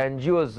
NGOs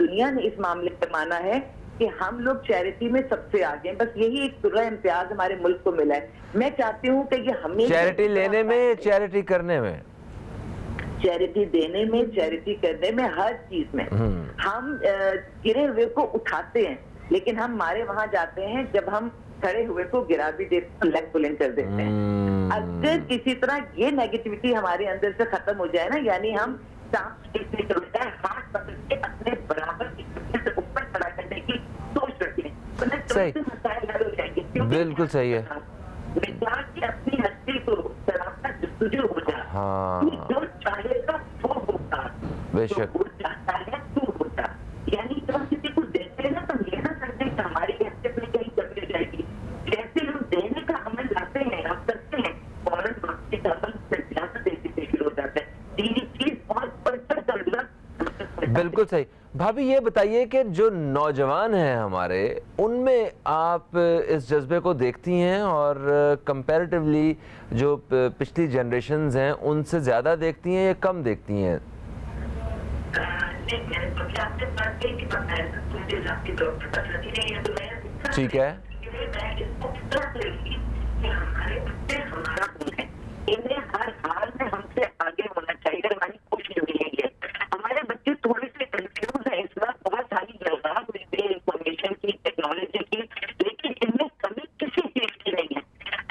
دنیا نے اس معاملے میں مانا ہے کہ ہم لوگ چیریٹی میں سب سے آگے ہیں. بس یہی ایک سرہ امتیاز ہمارے ملک کو ملا ہے. میں چاہتی ہوں کہ یہ ہمیشہ چیریٹی لینے میں, چیریٹی کرنے میں, چیریٹی دینے میں, چیریٹی کرنے میں, ہر چیز میں ہم گرے ہوئے کو اٹھاتے ہیں, لیکن ہم مارے وہاں جاتے ہیں جب ہم کھڑے ہوئے کو گرا بھی دیتے ہیں, لیگ پلنگ کر دیتے ہیں. اگر کسی طرح یہ نیگیٹیوٹی ہمارے اندر سے ختم ہو جائے نا, یعنی ہم ہاتھ پکڑ کے اپنے برابر سے اوپر کھڑا کرنے کی سوچ رکھیں, صحیح, مسائل حل ہو جائیں گے. بالکل صحیح ہے. مثال کی اپنی ہستی کو شرافت جستجو ہو جائے, ہاں جو چاہے گا وہ ہوگا, بے جو شک, وہ چاہتا ہے تو ہوتا. یعنی جب ہم کسی کو دیتے ہیں نا تو یہ نہ سمجھیں کہ ہماری حیثیت میں کہیں کمی جائے گی. جیسے ہم دینے کا عمل لاتے ہیں, ہم کرتے ہیں, فوراً واپسی کا عمل سے زیادہ دینے سے شروع ہو جاتا ہے. دینی چیز بہت پرفیکٹ درجہ. بالکل صحیح. بھابھی یہ بتائیے کہ جو نوجوان ہیں ہمارے, ان میں آپ اس جذبے کو دیکھتی ہیں اور کمپیریٹیولی جو پچھلی جنریشنز ہیں ان سے زیادہ دیکھتی ہیں یا کم دیکھتی ہیں؟ ٹھیک ہے, انہیں ہر حال میں ہم سے آگے ہونا چاہیے, ہماری کوشش یہی ہے. ہمارے بچے تھوڑے سے کنفیوز ہیں اس وقت, بہت ساری جگہ ملتی ہے انفارمیشن کی, ٹیکنالوجی کی, لیکن ان میں کمی کسی چیز کی نہیں ہے.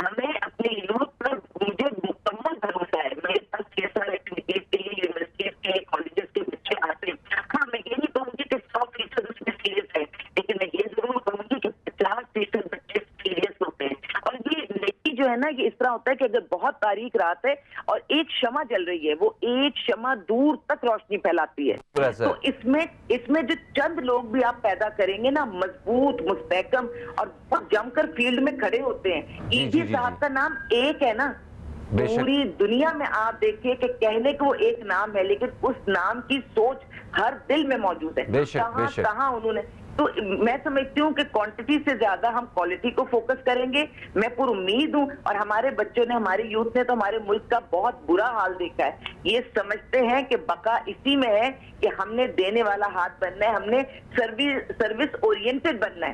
ہمیں اپنے یوتھ پر مجھے مکمل بھروسہ ہے. میرے پاس 6 سال ایکٹیویٹیز کے لیے یونیورسٹیز کے, کالجز کے بچے آتے ہیں. ہاں, میں یہ نہیں کہوں گی کہ 100% اس میں سیریس ہے, لیکن میں یہ ضرور کہوں گی کہ 50% بچے سیریس ہوتے ہیں. اور یہ نیکی جو ہے نا, یہ اس طرح ہوتا ہے کہ اگر بہت تاریک رات ہے اور ایک شمع جل رہی ہے, وہ ایک شمع دور تک روشنی پھیلاتی ہے. تو اس میں جو چند لوگ بھی آپ پیدا کریں گے نا, مضبوط, مستحکم اور بہت جم کر فیلڈ میں کھڑے ہوتے ہیں. ایجی صاحب کا نام ایک ہے نا, پوری دنیا میں آپ دیکھیے کہ کہنے کو وہ ایک نام ہے, لیکن اس نام کی سوچ ہر دل میں موجود ہے. کہاں کہاں انہوں نے. تو میں سمجھتی ہوں کہ کوانٹٹی سے زیادہ ہم کوالٹی کو فوکس کریں گے. میں پر امید ہوں, اور ہمارے بچوں نے, ہماری یوتھ نے تو ہمارے ملک کا بہت برا حال دیکھا ہے. یہ سمجھتے ہیں کہ بقا اسی میں ہے کہ ہم نے دینے والا ہاتھ بننا ہے, ہم نے سروس اورینٹڈ بننا ہے,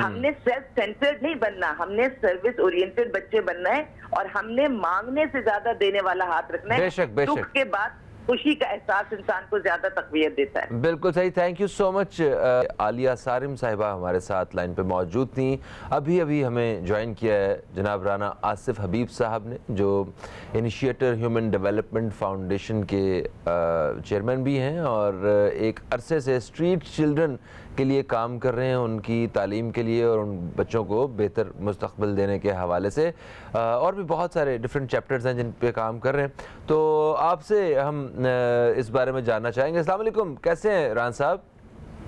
ہم نے سیلف سینٹرڈ نہیں بننا, ہم نے سروس اورینٹڈ بچے بننا ہے, اور ہم نے مانگنے سے زیادہ دینے والا ہاتھ رکھنا ہے. دکھ کے بعد خوشی کا احساس انسان کو زیادہ تقویت دیتا ہے. بالکل صحیح. تھینک یو سو مچ. عالیہ صارم صاحبہ ہمارے ساتھ لائن پہ موجود تھیں. ابھی ہمیں جوائن کیا ہے جناب رانا آصف حبیب صاحب نے, جو انیشیٹر ہیومن ڈیولپمنٹ فاؤنڈیشن کے چیئرمین بھی ہیں, اور ایک عرصے سے اسٹریٹ چلڈرن کے لیے کام کر رہے ہیں, ان کی تعلیم کے لیے اور ان بچوں کو بہتر مستقبل دینے کے حوالے سے. اور بھی بہت سارے ڈیفرنٹ چیپٹرز ہیں جن پہ کام کر رہے ہیں. تو آپ سے ہم اس بارے میں جاننا چاہیں گے. السلام علیکم, کیسے ہیں ران صاحب؟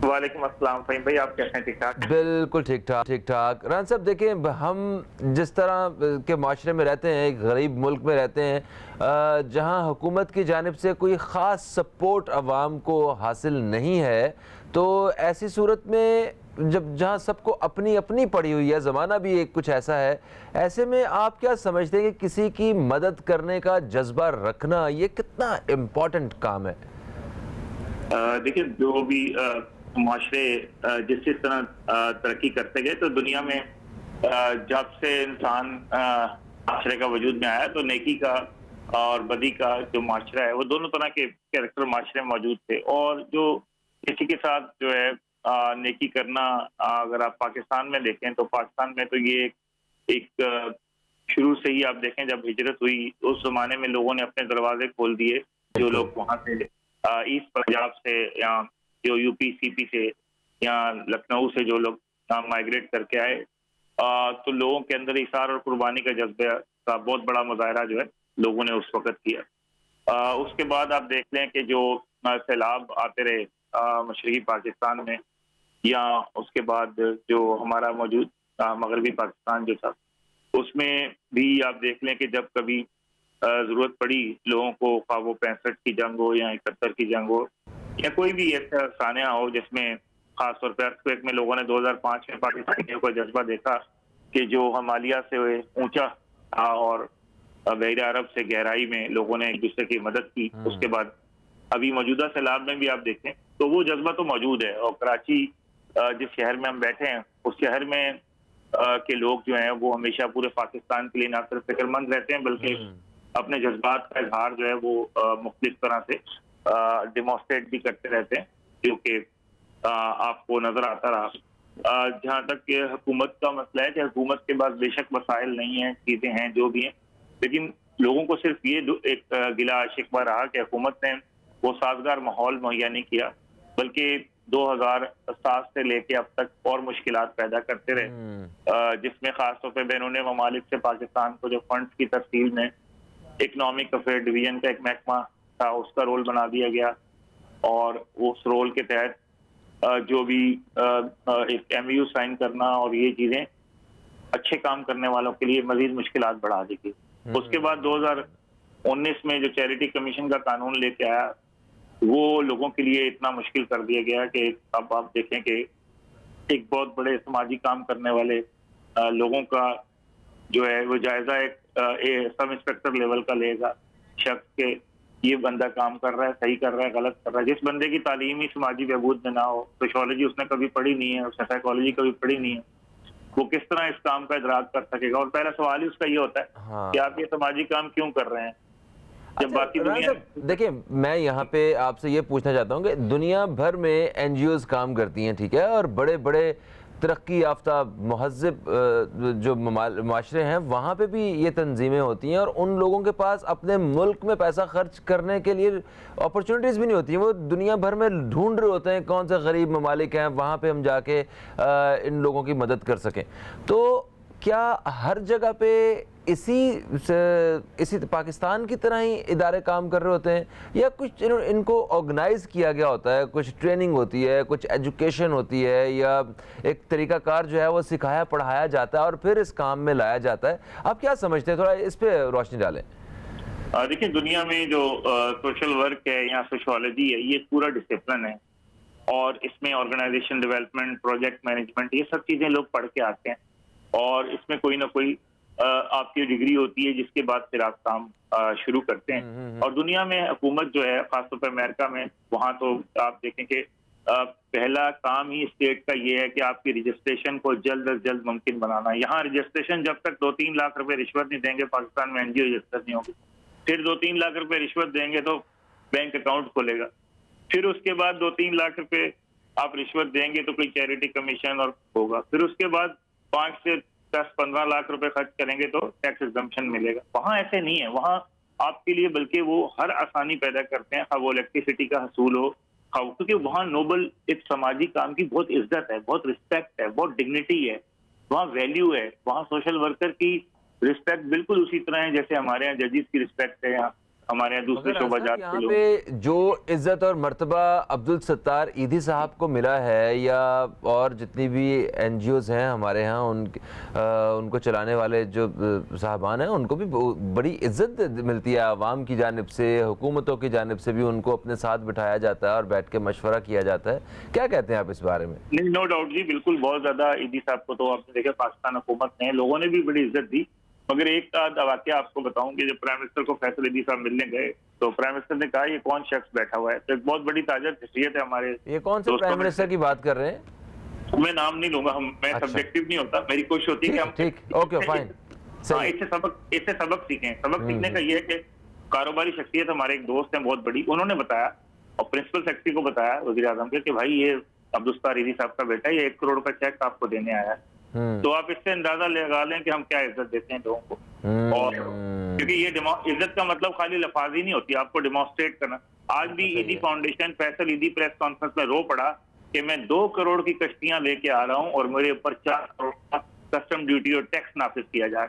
وعلیکم السلام فہیم بھائی, آپ کیسے ہیں؟ ٹھیک ٹھاک؟ بالکل ٹھیک ٹھاک. ران صاحب دیکھیں, ہم جس طرح کے معاشرے میں رہتے ہیں, ایک غریب ملک میں رہتے ہیں جہاں حکومت کی جانب سے کوئی خاص سپورٹ عوام کو حاصل نہیں ہے, تو ایسی صورت میں جہاں سب کو اپنی اپنی پڑی ہوئی ہے, زمانہ بھی ایک کچھ ایسا ہے, ایسے میں آپ کیا سمجھتے ہیں کہ کسی کی مدد کرنے کا جذبہ رکھنا یہ کتنا امپورٹنٹ کام ہے؟ دیکھیں, جو بھی معاشرے جس طرح ترقی کرتے گئے, تو دنیا میں جب سے انسان معاشرے کا وجود میں آیا, تو نیکی کا اور بدی کا جو معاشرہ ہے, وہ دونوں طرح کے کیریکٹر معاشرے میں موجود تھے. اور جو کسی کے ساتھ جو ہے نیکی کرنا, اگر آپ پاکستان میں دیکھیں تو پاکستان میں تو یہ ایک شروع سے ہی آپ دیکھیں, جب ہجرت ہوئی اس زمانے میں لوگوں نے اپنے دروازے کھول دیے. جو لوگ وہاں سے ایسٹ پنجاب سے, یا جو یو پی سی پی سے, یا لکھنؤ سے جو لوگ مائیگریٹ کر کے آئے, تو لوگوں کے اندر اثار اور قربانی کا جذبہ کا بہت بڑا مظاہرہ جو ہے لوگوں نے اس وقت کیا. اس کے بعد آپ دیکھ لیں کہ جو سیلاب آتے رہے مشرقی پاکستان میں, یا اس کے بعد جو ہمارا موجود مغربی پاکستان جو تھا, اس میں بھی آپ دیکھ لیں کہ جب کبھی ضرورت پڑی لوگوں کو, خواہ وہ 65 کی جنگ ہو یا 71 کی جنگ ہو, یا کوئی بھی ایسا سانحہ ہو جس میں خاص طور پہ ارتھکویک میں لوگوں نے 2005 میں پاکستانیوں کا جذبہ دیکھا کہ جو ہمالیہ سے اونچا تھا اور بحیرہ عرب سے گہرائی میں لوگوں نے ایک دوسرے کی مدد کی. اس کے بعد ابھی موجودہ سیلاب میں بھی آپ دیکھیں تو وہ جذبہ تو موجود ہے. اور کراچی جس شہر میں ہم بیٹھے ہیں اس شہر میں کے لوگ جو ہیں وہ ہمیشہ پورے پاکستان کے لیے نہ صرف فکر مند رہتے ہیں بلکہ اپنے جذبات کا اظہار جو ہے وہ مختلف طرح سے ڈیمونسٹریٹ بھی کرتے رہتے ہیں, کیونکہ آپ کو نظر آتا رہا. جہاں تک کہ حکومت کا مسئلہ ہے کہ حکومت کے پاس بے شک وسائل نہیں ہیں, چیزیں ہیں جو بھی ہیں, لیکن لوگوں کو صرف یہ ایک گلا شکوہ رہا کہ حکومت نے وہ سازگار ماحول مہیا نہیں کیا, بلکہ 2007 سے لے کے اب تک اور مشکلات پیدا کرتے رہے, جس میں خاص طور پہ بین ممالک سے پاکستان کو جو فنڈز کی ترسیل میں اکنامک افیئر ڈویژن کا ایک محکمہ تھا اس کا رول بنا دیا گیا, اور اس رول کے تحت جو بھی ایک ایم یو سائن کرنا اور یہ چیزیں اچھے کام کرنے والوں کے لیے مزید مشکلات بڑھا دی گئی. اس کے بعد 2019 میں جو چیریٹی کمیشن کا قانون لے کے آیا وہ لوگوں کے لیے اتنا مشکل کر دیا گیا کہ اب آپ دیکھیں کہ ایک بہت بڑے سماجی کام کرنے والے لوگوں کا جو ہے وہ جائزہ ایک سب انسپیکٹر لیول کا لے گا شخص کے یہ بندہ کام کر رہا ہے, صحیح کر رہا ہے, غلط کر رہا ہے. جس بندے کی تعلیمی سماجی بہبود میں نہ ہو, سوشیولوجی اس نے کبھی پڑھی نہیں ہے, اس نے سائیکالوجی کبھی پڑھی نہیں ہے, وہ کس طرح اس کام کا ادراک کر سکے گا؟ اور پہلا سوال ہی اس کا یہ ہوتا ہے کہ آپ یہ سماجی کام کیوں کر رہے ہیں جب باقی دنیا. دیکھیں میں یہاں پہ آپ سے یہ پوچھنا چاہتا ہوں کہ دنیا بھر میں این جی اوز کام کرتی ہیں, ٹھیک ہے, اور بڑے بڑے ترقی یافتہ مہذب جو معاشرے ہیں وہاں پہ بھی یہ تنظیمیں ہوتی ہیں, اور ان لوگوں کے پاس اپنے ملک میں پیسہ خرچ کرنے کے لیے اپرچونٹیز بھی نہیں ہوتی ہیں. وہ دنیا بھر میں ڈھونڈ رہے ہوتے ہیں کون سے غریب ممالک ہیں وہاں پہ ہم جا کے ان لوگوں کی مدد کر سکیں. تو کیا ہر جگہ پہ اسی پاکستان کی طرح ہی ادارے کام کر رہے ہوتے ہیں, یا کچھ ان کو آرگنائز کیا گیا ہوتا ہے, کچھ ٹریننگ ہوتی ہے, کچھ ایجوکیشن ہوتی ہے, یا ایک طریقہ کار جو ہے وہ سکھایا پڑھایا جاتا ہے اور پھر اس کام میں لایا جاتا ہے؟ آپ کیا سمجھتے ہیں, تھوڑا اس پہ روشنی ڈالیں. دیکھیں دنیا میں جو سوشل ورک ہے یا سوشیولوجی ہے یہ پورا ڈسپلن ہے, اور اس میں آرگنائزیشن ڈیولپمنٹ, پروجیکٹ مینجمنٹ, یہ سب چیزیں لوگ پڑھ کے آتے ہیں, اور اس میں کوئی نہ کوئی آپ کی ڈگری ہوتی ہے جس کے بعد پھر آپ کام شروع کرتے ہیں. اور دنیا میں حکومت جو ہے خاص طور پہ امریکہ میں, وہاں تو آپ دیکھیں کہ پہلا کام ہی اسٹیٹ کا یہ ہے کہ آپ کی رجسٹریشن کو جلد از جلد ممکن بنانا. یہاں رجسٹریشن جب تک 2-3 لاکھ روپے رشوت نہیں دیں گے پاکستان میں این جی او رجسٹر نہیں ہوگی. پھر 2-3 لاکھ روپے رشوت دیں گے تو بینک اکاؤنٹ کھلے گا. پھر اس کے بعد 2-3 لاکھ روپے آپ رشوت دیں گے تو کوئی چیریٹی کمیشن اور ہوگا. پھر اس کے بعد 5 سے 10-15 لاکھ روپے خرچ کریں گے تو ٹیکس ایگزمپشن ملے گا. وہاں ایسے نہیں ہے, وہاں آپ کے لیے بلکہ وہ ہر آسانی پیدا کرتے ہیں, خواہ وہ الیکٹریسٹی کا حصول ہو, کیونکہ وہاں نوبل ایک سماجی کام کی بہت عزت ہے, بہت رسپیکٹ ہے, بہت ڈگنیٹی ہے, وہاں ویلیو ہے. وہاں سوشل ورکر کی رسپیکٹ بالکل اسی طرح ہے جیسے ہمارے یہاں ججز کی رسپیکٹ ہے, ہمارے یہاں دوسرے شعبہ جات کے لوگ. یہاں پہ جو عزت اور مرتبہ عبدالستار ایدھی صاحب کو ملا ہے, یا اور جتنی بھی این جی اوز ہیں ہمارے ہاں ان کو چلانے والے جو صاحبان ہیں ان کو بھی بڑی عزت ملتی ہے عوام کی جانب سے, حکومتوں کی جانب سے بھی ان کو اپنے ساتھ بٹھایا جاتا ہے اور بیٹھ کے مشورہ کیا جاتا ہے. کیا کہتے ہیں آپ اس بارے میں؟ نہیں, نو ڈاؤٹ جی, بالکل. بہت زیادہ ایدھی صاحب کو تو آپ نے دیکھا پاکستان حکومت نے, لوگوں نے بھی بڑی عزت دی. مگر ایک واقعہ آپ کو بتاؤں کہ جب پرائم منسٹر کو فیصل ایدھی صاحب ملنے گئے تو پرائم منسٹر نے کہا یہ کون شخص بیٹھا ہوا ہے؟ تو ایک بہت بڑی تاجر شخصیت ہے ہمارے. یہ کون سے پرائم منسٹر کی بات کر رہے ہیں؟ میں نام نہیں لوں گا, میں سبجیکٹو نہیں ہوتا, میری کوشش ہوتی ہے کہ ہم اس سے سبق سیکھیں. سبق سیکھنے کا یہ ہے کہ کاروباری شخصیت ہمارے ایک دوست ہیں بہت بڑی, انہوں نے بتایا اور پرنسپل سیکرٹری کو بتایا وزیر اعظم کے کہ بھائی یہ عبدالستار ایدھی صاحب کا بیٹا ہے, یہ 1 کروڑ کا چیک آپ کو دینے آیا ہے. تو آپ اس سے اندازہ لگا لیں کہ ہم کیا عزت دیتے ہیں لوگوں کو. اور کیونکہ یہ عزت کا مطلب خالی لفاظ ہی نہیں ہوتی, آپ کو ڈیمانسٹریٹ کرنا. آج بھی Edhi foundation Faisal Edhi press conference میں رو پڑا کہ میں 2 کروڑ کی کشتیاں لے کے آ رہا ہوں اور میرے اوپر 4 کروڑ کا کسٹم ڈیوٹی اور ٹیکس نافذ کیا جائے.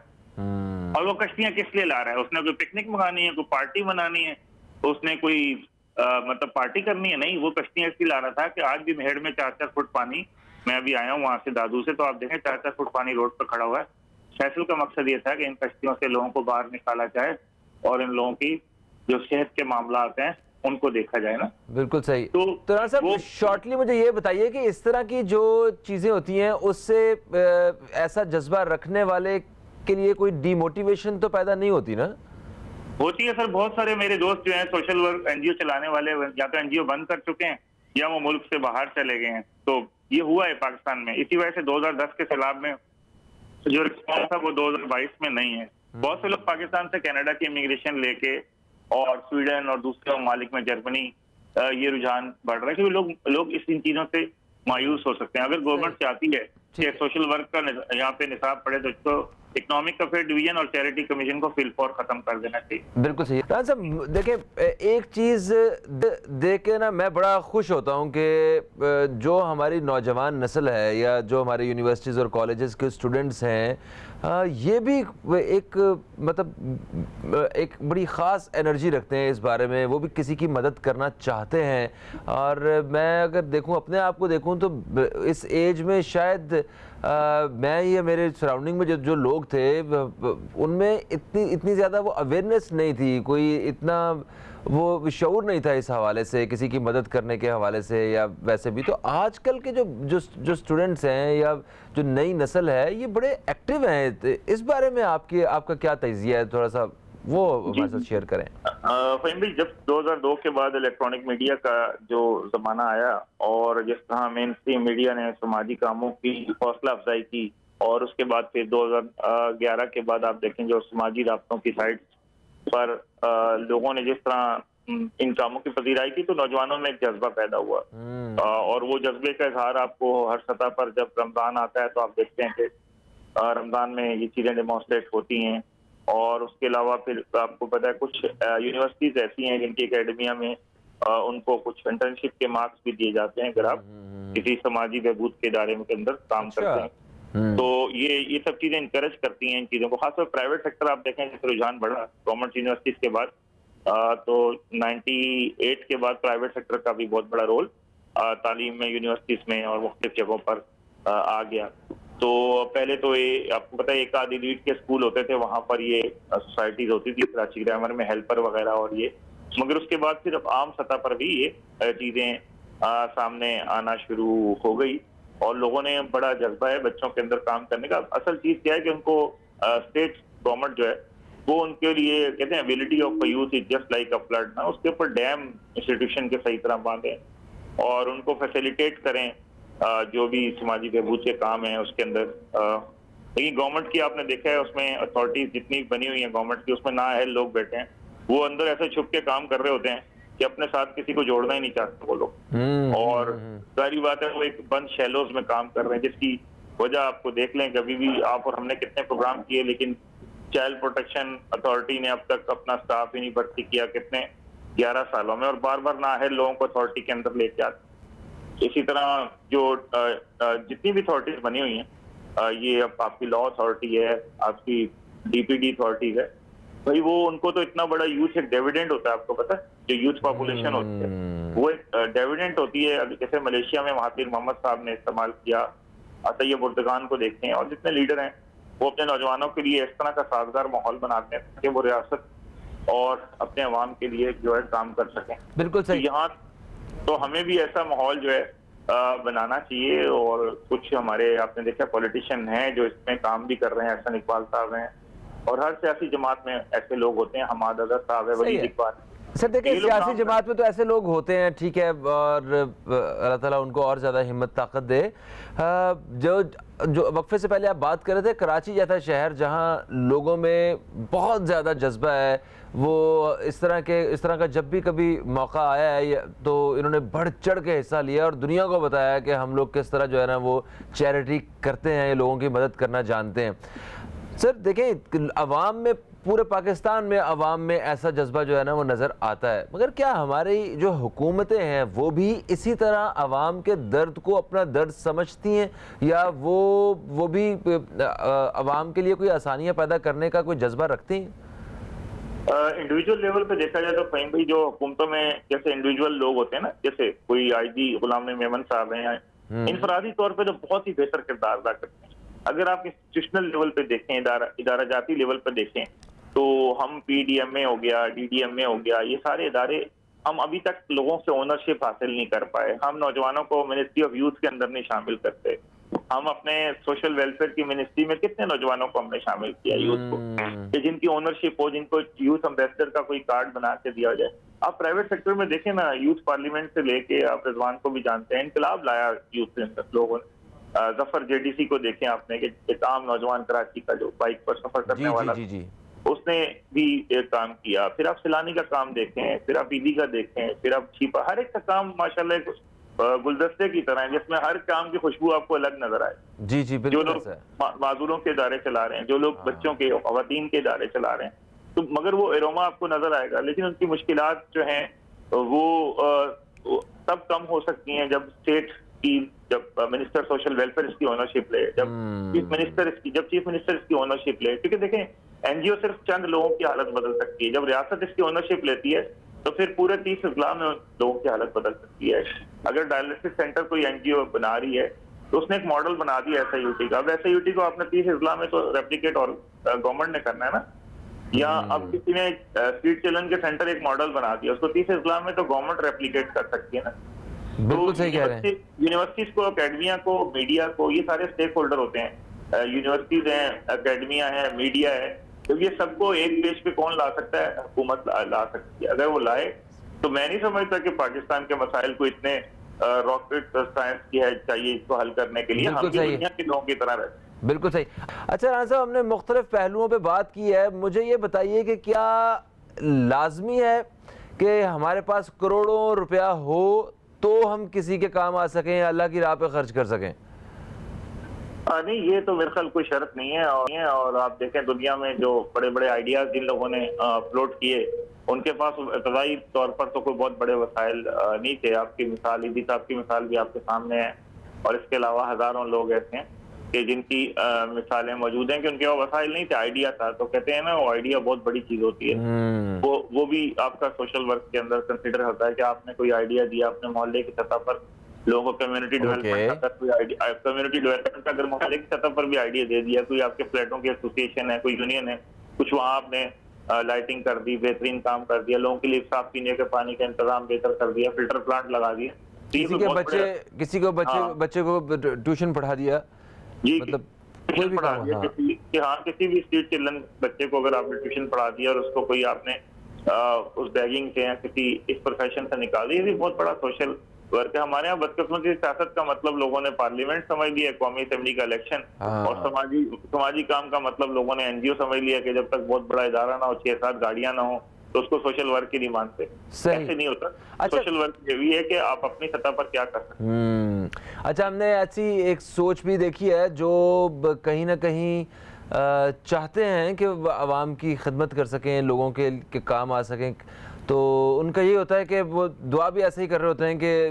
اور وہ کشتیاں کس لیے لا رہا ہے؟ اس نے کوئی پکنک منگانی ہے, کوئی پارٹی منانی ہے, اس نے کوئی مطلب پارٹی کرنی ہے؟ نہیں, وہ کشتیاں اس لیے لا رہا تھا کہ آج بھی مہیڑ میں 4-4 فٹ پانی, میں ابھی آیا ہوں وہاں سے دادو سے, تو آپ دیکھیں 4-4 فٹ پانی روڈ پر کھڑا ہوا ہے. فیصل کا مقصد یہ تھا کہ ان کشتیوں سے لوگوں کو باہر نکالا جائے اور ان لوگوں کی جو صحت کے معاملات ہیں ان کو دیکھا جائے نا. بالکل صحیح. تو رانا صاحب شارٹلی مجھے یہ بتائیے کہ اس طرح کی جو چیزیں ہوتی ہیں اس سے ایسا جذبہ رکھنے والے کے لیے کوئی ڈی موٹیویشن تو پیدا نہیں ہوتی نا؟ ہوتی ہے سر. بہت سارے میرے دوست جو ہیں سوشل ورک NGO چلانے والے یا تو NGO بند کر چکے ہیں یا وہ ملک سے باہر چلے گئے ہیں. تو یہ ہوا ہے پاکستان میں. اسی وجہ سے 2010 کے سیلاب میں جو رسپانس تھا وہ 2022 میں نہیں ہے. بہت سے لوگ پاکستان سے کینیڈا کی امیگریشن لے کے اور سویڈن اور دوسرے ممالک میں جرمنی یہ رجحان بڑھ رہا ہے کیونکہ لوگ اس ان چیزوں سے مایوس ہو سکتے ہیں. اگر گورنمنٹ چاہتی ہے کہ سوشل ورک کا یہاں پہ نصاب پڑے تو اس کو اکنامک افیئر ڈویژن اور چیریٹی کمیشن کو فی الفور ختم کر دینا چاہیے. بالکل صحیح. رانا صاحب دیکھیں ایک چیز دیکھ کے نا میں بڑا خوش ہوتا ہوں کہ جو ہماری نوجوان نسل ہے یا جو ہماری یونیورسٹیز اور کالجز کے اسٹوڈنٹس ہیں یہ بھی ایک مطلب ایک بڑی خاص انرجی رکھتے ہیں اس بارے میں. وہ بھی کسی کی مدد کرنا چاہتے ہیں. اور میں اگر دیکھوں اپنے آپ کو دیکھوں تو اس ایج میں شاید میں یا میرے سراؤنڈنگ میں جو لوگ تھے ان میں اتنی زیادہ وہ اویئرنیس نہیں تھی, کوئی اتنا وہ شعور نہیں تھا اس حوالے سے, کسی کی مدد کرنے کے حوالے سے یا ویسے بھی. تو آج کل کے جو اسٹوڈنٹس ہیں یا جو نئی نسل ہے یہ بڑے ایکٹیو ہیں. اس بارے میں آپ کا کیا تجزیہ ہے, تھوڑا سا وہ ہمارے ساتھ شیئر کریں. فہیم بھائی, جب 2002 کے بعد الیکٹرانک میڈیا کا جو زمانہ آیا اور جس طرح مین اسٹریم میڈیا نے سماجی کاموں کی حوصلہ افزائی کی اور اس کے بعد پھر 2011 کے بعد آپ دیکھیں جو سماجی رابطوں کی سائٹس پر لوگوں نے جس طرح ان کاموں کی پذیرائی کی تو نوجوانوں میں ایک جذبہ پیدا ہوا. اور وہ جذبے کا اظہار آپ کو ہر سطح پر جب رمضان آتا ہے تو آپ دیکھتے ہیں کہ رمضان میں یہ چیزیں ڈیمانسٹریٹ ہوتی ہیں. اور اس کے علاوہ پھر آپ کو پتہ ہے کچھ یونیورسٹیز ایسی ہیں جن کی اکیڈمیا میں ان کو کچھ انٹرنشپ کے مارکس بھی دیے جاتے ہیں اگر آپ کسی سماجی بہبود کے ادارے کے اندر کام کرتے ہیں. تو یہ سب چیزیں انکریج کرتی ہیں ان چیزوں کو. خاص طور پرائیویٹ سیکٹر آپ دیکھیں جیسے رجحان بڑھا گورنمنٹ یونیورسٹیز کے بعد تو 98 کے بعد پرائیویٹ سیکٹر کا بھی بہت بڑا رول تعلیم میں یونیورسٹیز میں اور مختلف جگہوں پر آ گیا. تو پہلے تو یہ آپ کو پتہ ہے ایک آدھی لیڈ کے اسکول ہوتے تھے, وہاں پر یہ سوسائٹیز ہوتی تھی کراچی گرامر میں ہیلپر وغیرہ اور یہ, مگر اس کے بعد پھر اب عام سطح پر بھی یہ چیزیں سامنے آنا شروع ہو گئی اور لوگوں نے بڑا جذبہ ہے بچوں کے اندر کام کرنے کا. اصل چیز کیا ہے کہ ان کو اسٹیٹ گورنمنٹ جو ہے وہ ان کے لیے کہتے ہیں ability of youth is just like a flood نا, اس کے اوپر ڈیم انسٹیٹیوشن کے صحیح طرح باندھیں اور ان کو فیسیلیٹیٹ کریں جو بھی سماجی بہبود کے کام ہیں اس کے اندر. لیکن گورنمنٹ کی آپ نے دیکھا ہے اس میں اتھارٹیز جتنی بنی ہوئی ہیں گورنمنٹ کی اس میں نااہل لوگ بیٹھے ہیں, وہ اندر ایسے چھپ کے کام کر رہے ہوتے ہیں کہ اپنے ساتھ کسی کو جوڑنا ہی نہیں چاہتے وہ لوگ. اور ظاہری بات ہے وہ ایک بند شیلوز میں کام کر رہے ہیں جس کی وجہ آپ کو دیکھ لیں کبھی بھی آپ اور ہم نے کتنے پروگرام کیے لیکن چائلڈ پروٹیکشن اتھارٹی نے اب تک اپنا سٹاف ہی نہیں بھرتی کیا کتنے 11 سالوں میں, اور بار بار نااہل لوگوں کو اتھارٹی کے اندر لے کے آتے. اسی طرح جو جتنی بھی اتھارٹیز بنی ہوئی ہیں یہ اب آپ کی لا اتھارٹی ہے, آپ کی DPD اتھارٹیز ہے, بھائی وہ ان کو تو اتنا بڑا یوتھ ایک ڈیویڈنٹ ہوتا ہے آپ کو پتہ ہے, جو یوتھ پاپولیشن ہوتی ہے وہ ایک ڈیویڈنٹ ہوتی ہے. جیسے ملیشیا میں مہاتیر محمد صاحب نے استعمال کیا, طیب اردگان کو دیکھتے ہیں اور جتنے لیڈر ہیں وہ اپنے نوجوانوں کے لیے اس طرح کا سازگار ماحول بناتے ہیں کہ وہ ریاست اور اپنے عوام کے لیے جو ہے کام کر سکیں. بالکل صحیح. یہاں تو ہمیں بھی ایسا ماحول جو ہے بنانا چاہیے. اور کچھ ہمارے آپ نے دیکھا پولیٹیشین ہیں جو اس میں کام بھی کر رہے ہیں, احسن اقبال صاحب ہیں, اور ہر سیاسی جماعت میں ایسے لوگ ہوتے ہیں, حماد اظہر صاحب ہے, ولید اقبال. سر دیکھیں سیاسی جماعت میں تو ایسے لوگ ہوتے ہیں, ٹھیک ہے, اور اللہ تعالیٰ ان کو اور زیادہ ہمت طاقت دے. جو وقفے سے پہلے آپ بات کر رہے تھے, کراچی جیسا شہر جہاں لوگوں میں بہت زیادہ جذبہ ہے, وہ اس طرح کا جب بھی کبھی موقع آیا ہے تو انہوں نے بڑھ چڑھ کے حصہ لیا اور دنیا کو بتایا کہ ہم لوگ کس طرح جو ہے نا وہ چیریٹی کرتے ہیں, لوگوں کی مدد کرنا جانتے ہیں. سر دیکھیں عوام میں, پورے پاکستان میں عوام میں ایسا جذبہ جو ہے نا وہ نظر آتا ہے, مگر کیا ہماری جو حکومتیں ہیں وہ بھی اسی طرح عوام کے درد کو اپنا درد سمجھتی ہیں, یا وہ بھی عوام کے لیے کوئی آسانیاں پیدا کرنے کا کوئی جذبہ رکھتی ہیں؟ انڈیویجول لیول پہ دیکھا جائے تو فہیم بھائی جو حکومتوں میں جیسے انڈیویجول لوگ ہوتے ہیں نا, جیسے کوئی IG غلام نبی میمن صاحب ہیں, انفرادی طور پہ تو بہت ہی بہتر کردار ادا کرتے ہیں. اگر آپ انسٹیٹیوشنل لیول پہ دیکھیں, ادارہ جاتی لیول پہ دیکھیں تو ہم PDMA ہو گیا, DDMA ہو گیا, یہ سارے ادارے ہم ابھی تک لوگوں سے اونرشپ حاصل نہیں کر پائے. ہم نوجوانوں کو منسٹری آف یوتھ کے اندر نہیں شامل کرتے, ہم اپنے سوشل ویلفیئر کی منسٹری میں کتنے نوجوانوں کو ہم نے شامل کیا یوتھ کو کہ جن کی اونرشپ ہو, جن کو یوتھ امبیسڈر کا کوئی کارڈ بنا کے دیا جائے. آپ پرائیویٹ سیکٹر میں دیکھیں نا, یوتھ پارلیمنٹ سے لے کے آپ رضوان کو بھی جانتے ہیں, انقلاب لایا یوتھ کے اندر لوگوں نے. ظفر JDC کو دیکھیں آپ نے کہ ایک عام نوجوان کراچی کا جو بائک پر سفر کرنے والا اس نے بھی ایک کام کیا. پھر آپ سیلانی کا کام دیکھیں, پھر آپ عیدی کا دیکھیں, پھر آپ چھیپا, ہر ایک کا کام ماشاءاللہ ایک گلدستے کی طرح ہے جس میں ہر کام کی خوشبو آپ کو الگ نظر آئے. جی جی جو لوگ معذوروں کے ادارے چلا رہے ہیں, جو لوگ بچوں کے خواتین کے ادارے چلا رہے ہیں, تو مگر وہ اروما آپ کو نظر آئے گا, لیکن ان کی مشکلات جو ہیں وہ تب کم ہو سکتی ہیں جب اسٹیٹ کی, جب منسٹر سوشل ویلفیئر اس کی اونرشپ لے, جب چیف منسٹر اس کی اونرشپ لے. کیونکہ دیکھیں NGO صرف چند لوگوں کی حالت بدل سکتی ہے, جب ریاست اس کی اونرشپ لیتی ہے تو پھر پورے 30 اضلاع میں لوگوں کی حالت بدل سکتی ہے. اگر ڈائلسس سینٹر کوئی NGO بنا رہی ہے تو اس نے ایک ماڈل بنا دیا SIUT کا. اب SIUT کو آپ نے 30 اضلاع میں تو ریپلیکیٹ اور گورنمنٹ نے کرنا ہے نا, یا اب کسی نے اسٹریٹ چلن کے سینٹر ایک ماڈل بنا دیا, اس کو 30 اضلاع میں تو گورنمنٹ ریپلیکیٹ کر سکتی ہے نا. بالکل صحیح کہہ رہے ہیں. یونیورسٹیز کو, اکیڈمیا کو, میڈیا کو, یہ سارے اسٹیک ہولڈر ہوتے ہیں. یونیورسٹیز ہیں, اکیڈمیا ہے, میڈیا ہے, تو یہ سب کو ایک پیج پہ کون لا سکتا ہے؟ حکومت لا سکتی ہے. اگر وہ لائے تو میں نہیں سمجھتا کہ پاکستان کے مسائل کو اتنے راکٹ سائنس کی ہے چاہیے اس کو حل کرنے کے لیے. ہم بھی دنیا کے لوگوں کی طرح رہتے ہیں. بالکل صحیح. اچھا رانا صاحب, ہم نے مختلف پہلوؤں پہ بات کی ہے, مجھے یہ بتائیے کہ کیا لازمی ہے کہ ہمارے پاس کروڑوں روپیہ ہو تو ہم کسی کے کام آ سکیں, اللہ کی راہ پہ خرچ کر سکیں؟ نہیں, یہ تو میرے خیال کوئی شرط نہیں ہے. اور آپ دیکھیں دنیا میں جو بڑے بڑے آئیڈیاز جن لوگوں نے فلوٹ کیے, ان کے پاس ابتدائی طور پر تو کوئی بہت بڑے وسائل نہیں تھے. آپ کی مثال, عیدی صاحب کی مثال بھی آپ کے سامنے ہے, اور اس کے علاوہ ہزاروں لوگ ایسے ہیں کہ جن کی مثالیں موجود ہیں کہ ان کے وسائل نہیں تھے, آئیڈیا تھا. تو کہتے ہیں نا وہ آئیڈیا بہت بڑی چیز ہوتی ہے. وہ بھی آپ کا سوشل ورک کے اندر کنسیڈر ہوتا ہے کہ آپ نے کوئی آئیڈیا دیا اپنے محلے کی سطح پر, لوگوں کو کمیونٹی ڈیولپمنٹ کا اگر محلے کی سطح پر بھی آئیڈیا دے دیا, کوئی آپ کے فلیٹوں کی ایسوسیشن ہے, کوئی یونین ہے, کچھ وہاں آپ نے لائٹنگ کر دی, بہترین کام کر دیا, لوگوں کے لیے صاف پینے کے پانی کا انتظام بہتر کر دیا, فلٹر پلانٹ لگا دیا, کسی کو بچے کو ٹیوشن پڑھا دیا, جی مطلب کوئی بھی پڑھا دیا, کسی بھی اسٹریٹ چلڈرن بچے کو اگر آپ نے ٹیوشن پڑھا دیا اور اس کو کوئی آپ نے اس بیگنگ سے یا کسی اس پروفیشن سے نکال دیا, یہ بھی بہت بڑا سوشل ورک ہے. ہمارے یہاں بدقسمتی سیاست کا مطلب لوگوں نے پارلیمنٹ سمجھ لیا, قومی اسمبلی کا الیکشن, اور سماجی کام کا مطلب لوگوں نے NGO سمجھ لیا کہ جب تک بہت بڑا ادارہ نہ ہو, 6-7 گاڑیاں نہ ہوں, تو اس کو سوشل ورک ہی نہیں مانتے. ایسے نہیں ہوتا. سوشل ورک یہ بھی ہے کہ آپ اپنی سطح پر کیا کر سکتے ہیں. اچھا, ہم نے ایسی ایک سوچ بھی دیکھی ہے جو کہیں نہ کہیں چاہتے ہیں کہ عوام کی خدمت کر سکیں, لوگوں کے کام آ سکیں, تو ان کا یہ ہوتا ہے کہ وہ دعا بھی ایسے ہی کر رہے ہوتے ہیں کہ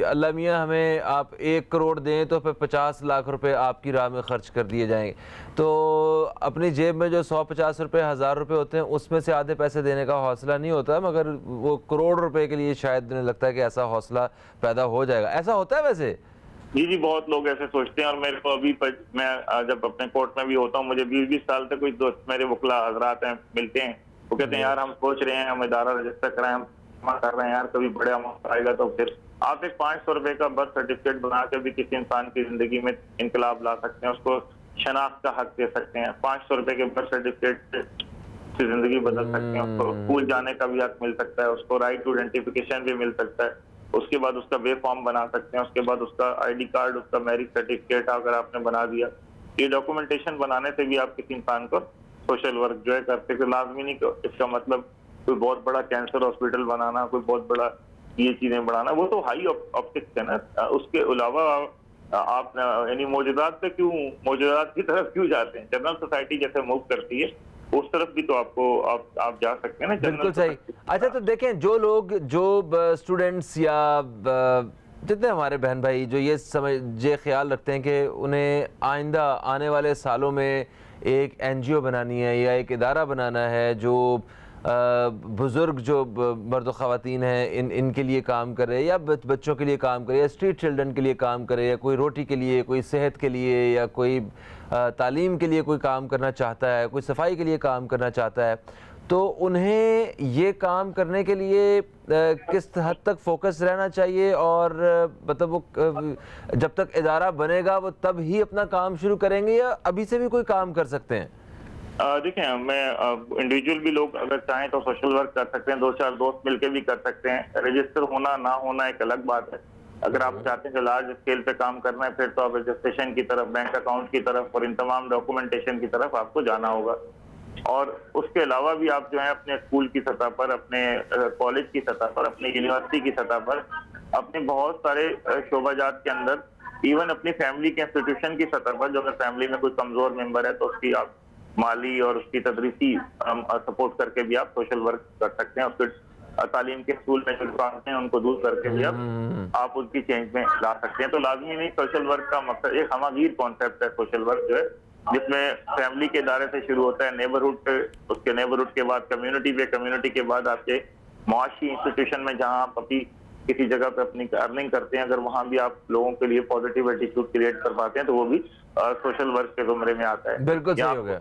اللہ میاں ہمیں آپ 1 کروڑ دیں تو پھر 50 لاکھ روپے آپ کی راہ میں خرچ کر دیے جائیں گے. تو اپنی جیب میں جو 150 روپے 1000 روپے ہوتے ہیں اس میں سے آدھے پیسے دینے کا حوصلہ نہیں ہوتا, مگر وہ کروڑ روپے کے لیے شاید انہیں لگتا ہے کہ ایسا حوصلہ پیدا ہو جائے گا. ایسا ہوتا ہے ویسے؟ جی بہت لوگ ایسے سوچتے ہیں, اور میرے کو ابھی میں جب اپنے کورٹ میں بھی ہوتا ہوں, مجھے 20 سال سے کوئی دوست میرے وکلا حضرات ہیں ملتے ہیں, وہ کہتے ہیں یار ہم سوچ رہے ہیں, ہم ادارہ رجسٹر کرائیں, ہم جمع کر رہے ہیں, یار کبھی بڑے اماؤنٹ آئے گا تو پھر آپ ایک 500 روپے کا برتھ سرٹیفکیٹ بنا کے بھی کسی انسان کی زندگی میں انقلاب لا سکتے ہیں, اس کو شناخت کا حق دے سکتے ہیں. 500 روپے کے برتھ سرٹیفکیٹ سے زندگی بدل سکتے ہیں, اس کو اسکول جانے کا بھی حق مل سکتا ہے, اس کو رائٹ ٹو آئیڈینٹیفیکیشن بھی مل سکتا ہے, اس کے بعد اس کا وے فارم بنا سکتے ہیں, اس کے بعد اس کا ID کارڈ, اس کا میرج سرٹیفکیٹ اگر آپ نے بنا دیا. یہ ڈاکومنٹیشن بنانے سے بھی آپ کسی انسان کو سوشل ورک جو ہے کرتے کہ لازمی نہیں کہ اس کا مطلب کوئی بہت بڑا کینسر ہاسپٹل بنانا, کوئی بہت بڑا یہ چیزیں بڑھانا, وہ تو ہائی آپٹکس ہے نا. اس کے علاوہ آپ یعنی موجودات پہ کیوں, موجودات کی طرف کیوں جاتے ہیں؟ جنرل سوسائٹی جیسے موو کرتی ہے اس طرف بھی تو آپ جا سکتے ہیں نا. بالکل صحیح. اچھا تو دیکھیں, جو لوگ جو اسٹوڈنٹس یا جتنے ہمارے بہن بھائی جو یہ خیال رکھتے ہیں کہ انہیں آئندہ آنے والے سالوں میں ایک NGO بنانی ہے یا ایک ادارہ بنانا ہے جو بزرگ جو مرد و خواتین ہیں ان کے لیے کام کرے, یا بچوں کے لیے کام کرے, یا اسٹریٹ چلڈرن کے لیے کام کرے, یا کوئی روٹی کے لیے, کوئی صحت کے لیے, یا کوئی تعلیم کے لیے کوئی کام کرنا چاہتا ہے, کوئی صفائی کے لیے کام کرنا چاہتا ہے, تو انہیں یہ کام کرنے کے لیے کس حد تک فوکس رہنا چاہیے، اور مطلب وہ جب تک ادارہ بنے گا وہ تب ہی اپنا کام شروع کریں گے یا ابھی سے بھی کوئی کام کر سکتے ہیں؟ دیکھیں میں انڈیویجول بھی لوگ اگر چاہیں تو سوشل ورک کر سکتے ہیں، 2-4 دوست مل کے بھی کر سکتے ہیں۔ رجسٹر ہونا نہ ہونا ایک الگ بات ہے۔ اگر آپ چاہتے ہیں کہ لارج اسکیل پہ کام کرنا ہے پھر تو آپ رجسٹریشن کی طرف، بینک اکاؤنٹ کی طرف اور ان تمام ڈاکومنٹیشن کی طرف آپ کو جانا ہوگا۔ اور اس کے علاوہ بھی آپ جو ہے اپنے اسکول کی سطح پر، اپنے کالج کی سطح پر، اپنے یونیورسٹی کی سطح پر، اپنے بہت سارے شعبہ جات کے اندر، ایون اپنی فیملی کے انسٹیٹیوشن کی سطح پر، جو اگر فیملی میں کوئی کمزور ممبر ہے تو اس کی آپ مالی اور اس کی تدریسی سپورٹ کر کے بھی آپ سوشل ورک کر سکتے ہیں۔ اس کے تعلیم کے حصول میں جو رکاوٹیں ہیں ان کو دور کر کے بھی آپ ان کی چینج میں لا سکتے ہیں۔ تو لازمی نہیں، سوشل ورک کا مقصد ایک ہماگیر کانسیپٹ ہے سوشل ورک جو ہے، جس میں فیملی کے ادارے سے شروع ہوتا ہے، نیبرہڈ پہ، اس کے نیبرہڈ کے بعد کمیونٹی پہ، کمیونٹی کے بعد آپ کے معاشی انسٹیٹیوشن میں جہاں آپ اپنی کسی جگہ پہ اپنی ارننگ کرتے ہیں، اگر وہاں بھی آپ لوگوں کے لیے پازیٹیو ایٹیٹیوڈ کریٹ کر پاتے ہیں تو وہ بھی سوشل ورک کے زمرے میں آتا ہے۔ بالکل صحیح ہو گیا،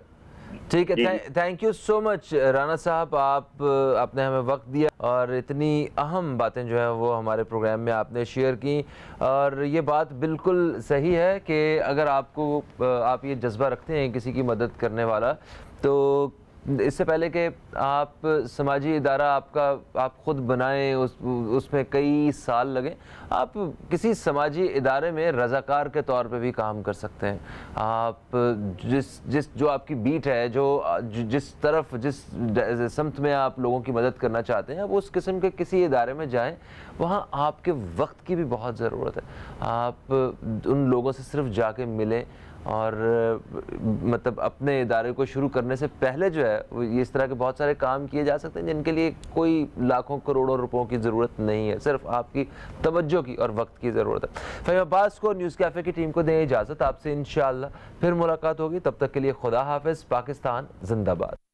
ٹھیک ہے۔ تھینک یو سو مچ رانا صاحب، آپ نے ہمیں وقت دیا اور اتنی اہم باتیں جو ہیں وہ ہمارے پروگرام میں آپ نے شیئر کی، اور یہ بات بالکل صحیح ہے کہ اگر آپ یہ جذبہ رکھتے ہیں کسی کی مدد کرنے والا، تو اس سے پہلے کہ آپ سماجی ادارہ آپ خود بنائیں، اس میں کئی سال لگیں، آپ کسی سماجی ادارے میں رضاکار کے طور پہ بھی کام کر سکتے ہیں۔ آپ جو آپ کی بیٹ ہے، جس سمت میں آپ لوگوں کی مدد کرنا چاہتے ہیں، آپ اس قسم کے کسی ادارے میں جائیں، وہاں آپ کے وقت کی بھی بہت ضرورت ہے۔ آپ ان لوگوں سے صرف جا کے ملیں، اور مطلب اپنے ادارے کو شروع کرنے سے پہلے جو ہے اس طرح کے بہت سارے کام کیے جا سکتے ہیں جن کے لیے کوئی لاکھوں کروڑوں روپوں کی ضرورت نہیں ہے، صرف آپ کی توجہ کی اور وقت کی ضرورت ہے۔ فہیم عباس کو، نیوز کیفے کی ٹیم کو دیں اجازت، آپ سے انشاءاللہ پھر ملاقات ہوگی، تب تک کے لیے خدا حافظ۔ پاکستان زندہ باد۔